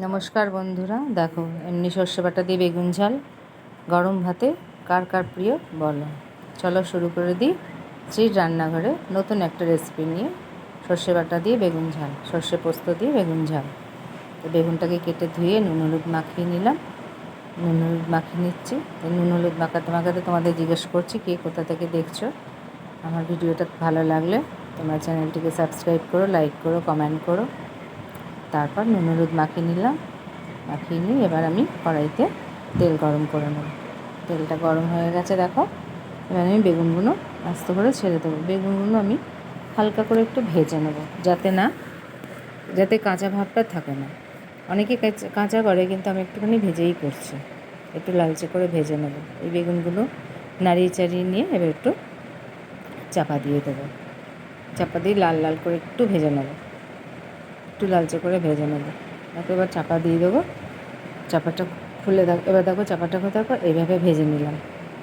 নমস্কার বন্ধুরা, দেখো এমনি সর্ষে বাটা দিয়ে বেগুন ঝাল গরম ভাতে কার কার প্রিয় বলো। চলো শুরু করে দিই শ্রীর রান্নাঘরে নতুন একটা রেসিপি নিয়ে। সর্ষে বাটা দিয়ে বেগুন ঝাল, সর্ষে পোস্ত দিয়ে বেগুন ঝাল। তো বেগুনটাকে কেটে ধুয়ে নুন হলুদ মাখিয়ে নিলাম, নুন হলুদ মাখিয়ে নিচ্ছি। নুন হলুদ মাখাতে মাখাতে তোমাদের জিজ্ঞেস করছি কে কোথা থেকে দেখছো। আমার ভিডিওটা ভালো লাগলে তোমরা চ্যানেলটিকে সাবস্ক্রাইব করো, লাইক করো, কমেন্ট করো। তারপর নুন হলুদ মাখিয়ে নিলাম, মাখিয়ে নিয়ে এবার আমি কড়াইতে তেল গরম করে নেব। তেলটা গরম হয়ে গেছে দেখো। এবার আমি বেগুনগুলো আস্তে করে ছেড়ে দেবো। বেগুনগুলো আমি হালকা করে একটু ভেজে নেব, যাতে কাঁচা ভাবটা থাকে না। অনেকে কাঁচা করে, কিন্তু আমি একটুখানি ভেজেই করছি। একটু লালচে করে ভেজে নেব। এই বেগুনগুলো নাড়িয়ে চাড়িয়ে নিয়ে এবার একটু চাপা দিয়ে দেবো। চাপা দিয়ে লাল লাল করে একটু ভেজে নেব, একটু লালচে করে ভেজে নেব। তারপর এবার চাপা দিয়ে দেবো। চাপাটা খুলে এবার দেখো চাপাটা দেখো এইভাবে ভেজে নিলাম।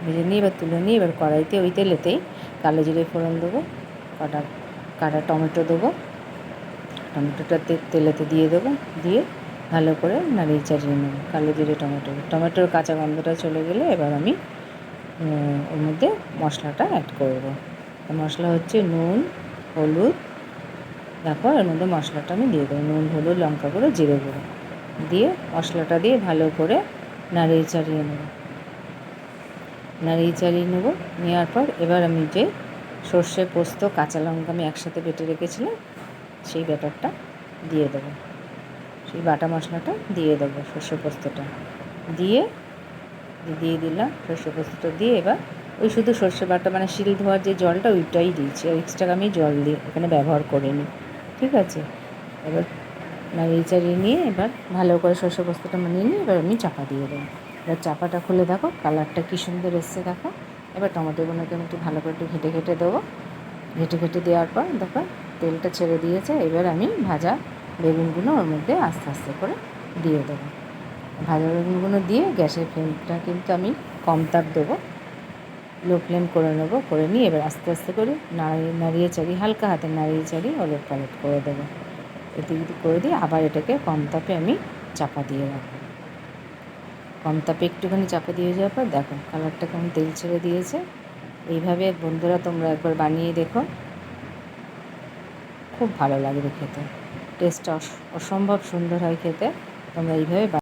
ভেজে নিয়ে এবার তুলে নিয়ে এবার কড়াইতে ওই তেলেতেই কালো জিরে ফোড়ন দেবো, কাটা টমেটো দেবো। টমেটোটা তেলেতে দিয়ে দেবো, দিয়ে ভালো করে নাড়িয়ে চাড়িয়ে নেবো। কালো জিরে টমেটোর কাঁচা গন্ধটা চলে গেলে এবার আমি ওর মধ্যে মশলাটা অ্যাড করবো। মশলা হচ্ছে নুন, হলুদ। দেখো এর মধ্যে মশলাটা আমি দিয়ে দেবো, নুন, হলুদ, লঙ্কা গুঁড়ো, জিরে গুঁড়ো দিয়ে মশলাটা দিয়ে ভালো করে নাড়িয়ে চাড়িয়ে নেব। নেওয়ার পর এবার আমি যে সর্ষে পোস্ত কাঁচা লঙ্কা আমি একসাথে বেটে রেখেছিলাম সেই ব্যাটারটা দিয়ে দেবো। সেই বাটা মশলাটা দিয়ে দেবো, সর্ষে পোস্তটা দিয়ে দিলাম। সর্ষে পোস্তটা দিয়ে এবার ওই শুধু সর্ষে বাটা মানে শিল ধোয়ার যে জলটা ওইটাই দিয়েছি, আর এক্সট্রা আমি জল দিয়ে এখানে ব্যবহার করিনি। ঠিক আছে, এবার নাড়িয়ে চাড়িয়ে নিয়ে এবার ভালো করে সর্ষে পোস্তটা নিয়ে নিয়ে এবার আমি চাপা দিয়ে দেবো। এবার চাপাটা খুলে দেখো কালারটা কী সুন্দর এসছে দেখো। এবার টমেটোগুলোকে আমি একটু ভালো করে একটু ঘেটে দেবো। ঘেটে দেওয়ার পর দেখো তেলটা ছেড়ে দিয়েছে। এবার আমি ভাজা বেগুনগুলো ওর মধ্যে আস্তে আস্তে করে দিয়ে দেবো। ভাজা বেগুনগুলো দিয়ে গ্যাসের ফ্লেমটা কিন্তু আমি কম তাপ দেবো, লো ফ্লেম করে নেবো। করে নিয়ে এবার আস্তে আস্তে করে নাড়িয়ে চাড়িয়ে হালকা হাতে নাড়িয়ে চাড়িয়ে ওলট পালট করে দেবো। এদিক করে দিয়ে আবার এটাকে কম তাপে আমি চাপা দিয়ে রাখবো। কম তাপে একটুখানি চাপা দিয়ে যাওয়ার পর দেখো কালারটা কেমন তেল ছেড়ে দিয়েছে। এইভাবে বন্ধুরা তোমরা একবার বানিয়ে দেখো, খুব ভালো লাগবে খেতে। টেস্টটা অসম্ভব সুন্দর হয় খেতে। তোমরা এইভাবে